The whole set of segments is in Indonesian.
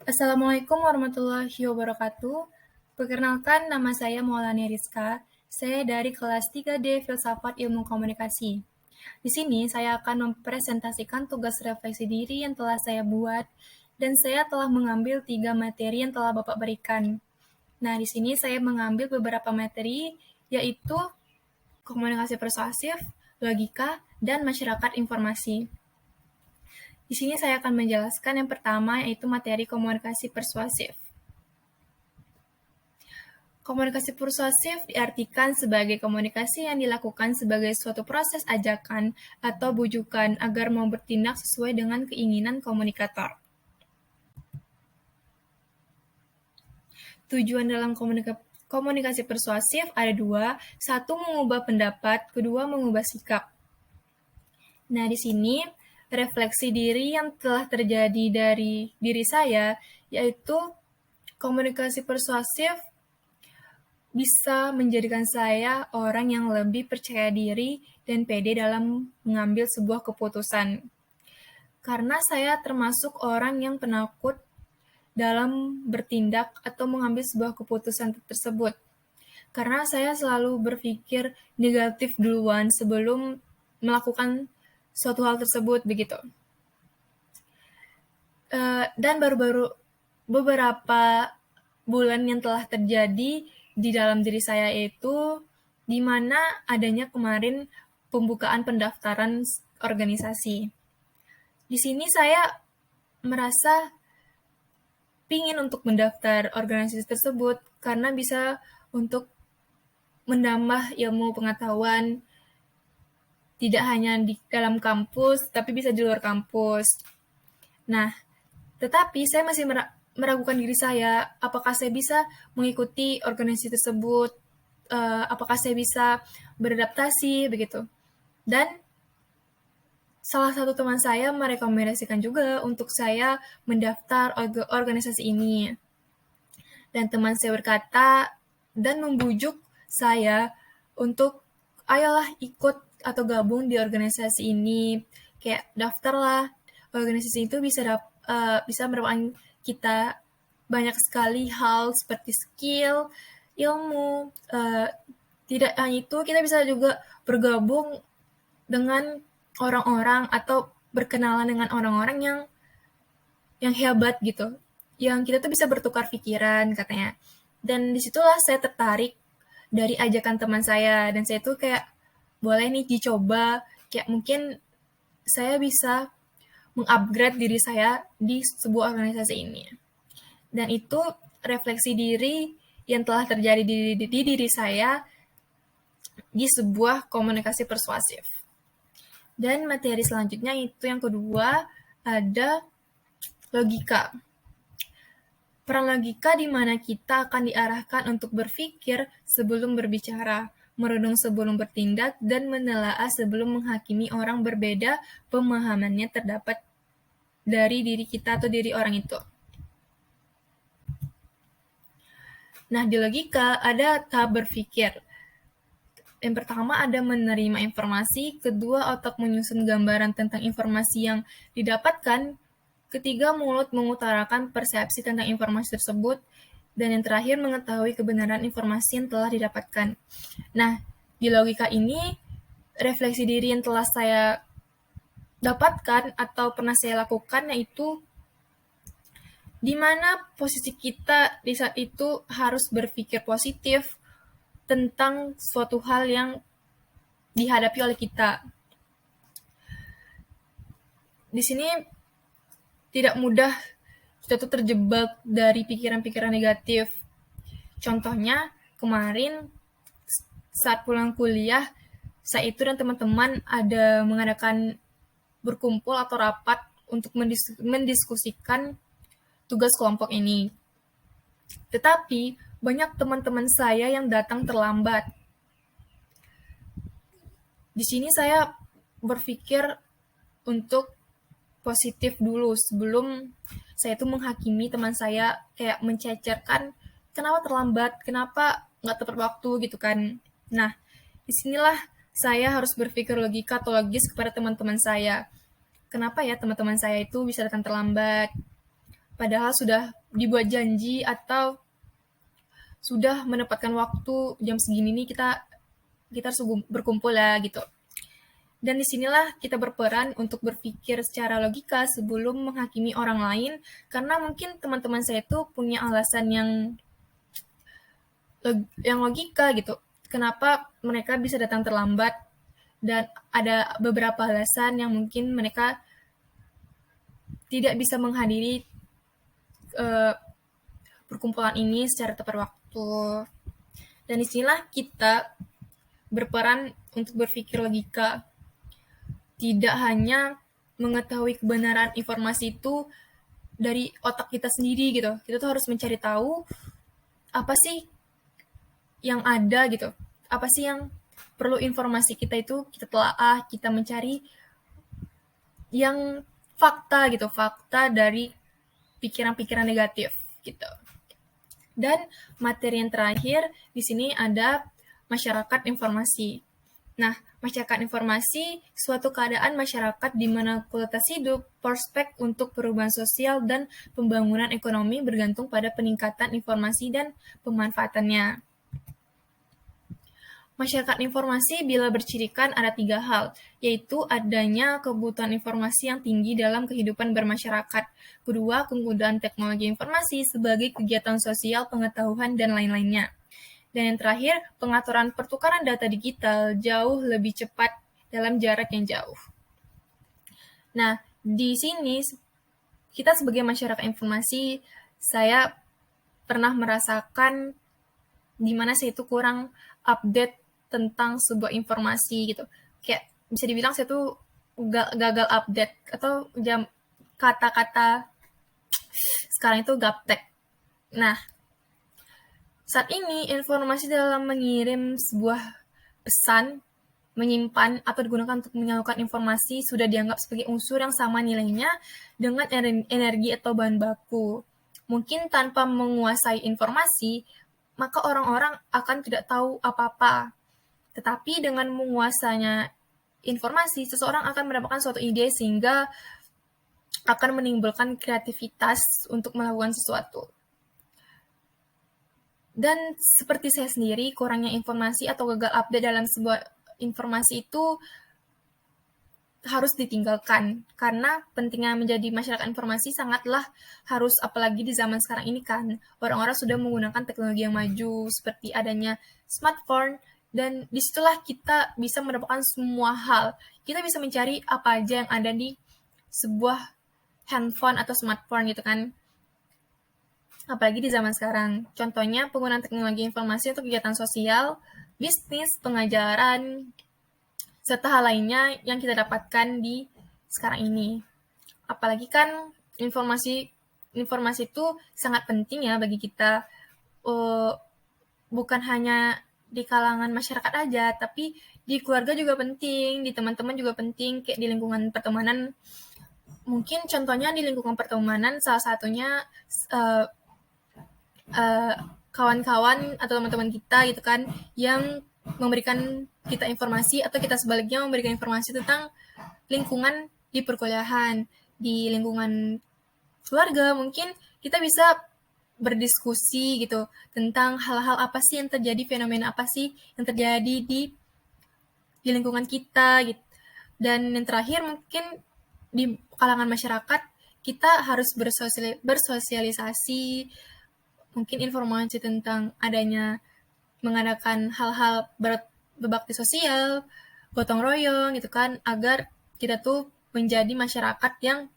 Assalamualaikum warahmatullahi wabarakatuh. Perkenalkan, nama saya Maulani Rizka. Saya dari kelas 3D Filsafat Ilmu Komunikasi. Di sini saya akan mempresentasikan tugas refleksi diri yang telah saya buat, dan saya telah mengambil 3 materi yang telah Bapak berikan. Nah, di sini saya mengambil beberapa materi, yaitu komunikasi persuasif, logika, dan masyarakat informasi. Di sini saya akan menjelaskan yang pertama, yaitu materi komunikasi persuasif. Komunikasi persuasif diartikan sebagai komunikasi yang dilakukan sebagai suatu proses ajakan atau bujukan agar mau bertindak sesuai dengan keinginan komunikator. Tujuan dalam komunikasi persuasif ada dua, satu mengubah pendapat, kedua mengubah sikap. Nah, di sini refleksi diri yang telah terjadi dari diri saya, yaitu komunikasi persuasif bisa menjadikan saya orang yang lebih percaya diri dan pede dalam mengambil sebuah keputusan. Karena saya termasuk orang yang penakut dalam bertindak atau mengambil sebuah keputusan tersebut. Karena saya selalu berpikir negatif duluan sebelum melakukan suatu hal tersebut, begitu. Dan baru-baru beberapa bulan yang telah terjadi di dalam diri saya itu, di mana adanya kemarin pembukaan pendaftaran organisasi. Di sini saya merasa pingin untuk mendaftar organisasi tersebut karena bisa untuk menambah ilmu pengetahuan tidak hanya di dalam kampus, tapi bisa di luar kampus. Nah, tetapi saya masih meragukan diri saya, apakah saya bisa mengikuti organisasi tersebut, apakah saya bisa beradaptasi, begitu. Dan salah satu teman saya merekomendasikan juga untuk saya mendaftar organisasi ini. Dan teman saya berkata dan membujuk saya untuk ayolah ikut atau gabung di organisasi ini, kayak daftarlah, organisasi itu bisa merupakan kita banyak sekali hal seperti skill, ilmu, tidak hanya itu, kita bisa juga bergabung dengan orang-orang atau berkenalan dengan orang-orang yang hebat gitu, yang kita tuh bisa bertukar pikiran katanya. Dan disitulah saya tertarik dari ajakan teman saya, dan saya tuh kayak boleh nih dicoba, kayak mungkin saya bisa mengupgrade diri saya di sebuah organisasi ini. Dan itu refleksi diri yang telah terjadi di diri saya di sebuah komunikasi persuasif. Dan materi selanjutnya itu yang kedua, ada logika. Peran logika di mana kita akan diarahkan untuk berpikir sebelum berbicara, merenung sebelum bertindak, dan menelaah sebelum menghakimi orang berbeda pemahamannya terdapat dari diri kita atau diri orang itu. Nah, di logika ada tahap berpikir. Yang pertama ada menerima informasi, kedua otak menyusun gambaran tentang informasi yang didapatkan, ketiga mulut mengutarakan persepsi tentang informasi tersebut, dan yang terakhir mengetahui kebenaran informasi yang telah didapatkan. Nah, di logika ini, refleksi diri yang telah saya dapatkan atau pernah saya lakukan yaitu di mana posisi kita di saat itu harus berpikir positif tentang suatu hal yang dihadapi oleh kita. Di sini tidak mudah kita tuh terjebak dari pikiran-pikiran negatif. Contohnya, kemarin saat pulang kuliah, saya itu dan teman-teman ada mengadakan berkumpul atau rapat untuk mendiskusikan tugas kelompok ini. Tetapi, banyak teman-teman saya yang datang terlambat. Di sini saya berpikir untuk positif dulu sebelum saya tuh menghakimi teman saya, kayak mencecerkan kenapa terlambat, kenapa nggak tepat waktu gitu kan. Nah, disinilah saya harus berpikir logika atau logis kepada teman-teman saya. Kenapa ya teman-teman saya itu bisa datang terlambat? Padahal sudah dibuat janji atau sudah menempatkan waktu jam segini nih kita harus berkumpul ya gitu. Dan disinilah kita berperan untuk berpikir secara logika sebelum menghakimi orang lain, karena mungkin teman-teman saya itu punya alasan yang logika gitu. Kenapa mereka bisa datang terlambat, dan ada beberapa alasan yang mungkin mereka tidak bisa menghadiri uh, perkumpulan ini secara tepat waktu. Dan disinilah kita berperan untuk berpikir logika, tidak hanya mengetahui kebenaran informasi itu dari otak kita sendiri gitu. Kita tuh harus mencari tahu apa sih yang ada gitu. Apa sih yang perlu informasi kita itu kita telaah, kita mencari yang fakta gitu, fakta dari pikiran-pikiran negatif gitu. Dan materi yang terakhir di sini ada masyarakat informasi. Nah, masyarakat informasi suatu keadaan masyarakat di mana kualitas hidup, prospek untuk perubahan sosial dan pembangunan ekonomi bergantung pada peningkatan informasi dan pemanfaatannya. Masyarakat informasi bila bercirikan ada 3 hal, yaitu adanya kebutuhan informasi yang tinggi dalam kehidupan bermasyarakat. Kedua, kemudahan teknologi informasi sebagai kegiatan sosial, pengetahuan, dan lain-lainnya. Dan yang terakhir, pengaturan pertukaran data digital jauh lebih cepat dalam jarak yang jauh. Nah, di sini kita sebagai masyarakat informasi, saya pernah merasakan di mana saya itu kurang update tentang sebuah informasi gitu. Kayak bisa dibilang saya tuh gagal update atau kata-kata sekarang itu gaptek. Nah, saat ini informasi dalam mengirim sebuah pesan, menyimpan atau digunakan untuk menyalurkan informasi sudah dianggap sebagai unsur yang sama nilainya dengan energi atau bahan baku. Mungkin tanpa menguasai informasi, maka orang-orang akan tidak tahu apa-apa. Tetapi dengan menguasanya informasi, seseorang akan mendapatkan suatu ide sehingga akan menimbulkan kreativitas untuk melakukan sesuatu. Dan seperti saya sendiri, kurangnya informasi atau gagal update dalam sebuah informasi itu harus ditinggalkan, karena pentingnya menjadi masyarakat informasi sangatlah harus, apalagi di zaman sekarang ini kan orang-orang sudah menggunakan teknologi yang maju seperti adanya smartphone, dan disitulah kita bisa mendapatkan semua hal. Kita bisa mencari apa aja yang ada di sebuah handphone atau smartphone gitu kan, apalagi di zaman sekarang. Contohnya penggunaan teknologi informasi untuk kegiatan sosial, bisnis, pengajaran, serta hal lainnya yang kita dapatkan di sekarang ini. Apalagi kan informasi itu sangat penting ya bagi kita, bukan hanya di kalangan masyarakat aja, tapi di keluarga juga penting, di teman-teman juga penting, kayak di lingkungan pertemanan. Mungkin contohnya di lingkungan pertemanan salah satunya kawan-kawan atau teman-teman kita gitu kan yang memberikan kita informasi, atau kita sebaliknya memberikan informasi tentang lingkungan di perkuliahan, di lingkungan keluarga. Mungkin kita bisa berdiskusi gitu tentang hal-hal apa sih yang terjadi, fenomena apa sih yang terjadi di lingkungan kita gitu. Dan yang terakhir mungkin di kalangan masyarakat kita harus bersosialisasi, mungkin informasi tentang adanya mengadakan hal-hal berbakti sosial, gotong royong gitu kan, agar kita tuh menjadi masyarakat yang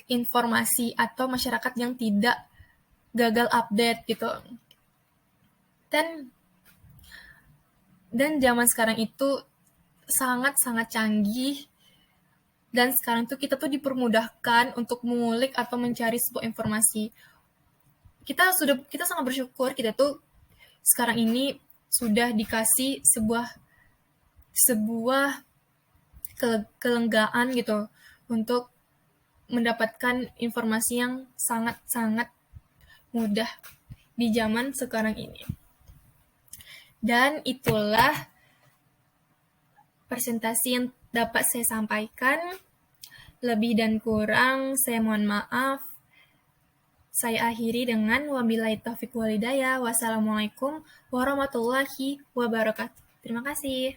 informasi atau masyarakat yang tidak gagal update gitu. Dan zaman sekarang itu sangat-sangat canggih, dan sekarang tuh kita tuh dipermudahkan untuk mengulik atau mencari sebuah informasi. Kita sangat bersyukur kita tuh sekarang ini sudah dikasih sebuah kelenggaan gitu untuk mendapatkan informasi yang sangat-sangat mudah di zaman sekarang ini. Dan itulah presentasi yang dapat saya sampaikan. Lebih dan kurang saya mohon maaf. Saya akhiri dengan wabillahi taufiq walhidayah. Wassalamualaikum warahmatullahi wabarakatuh. Terima kasih.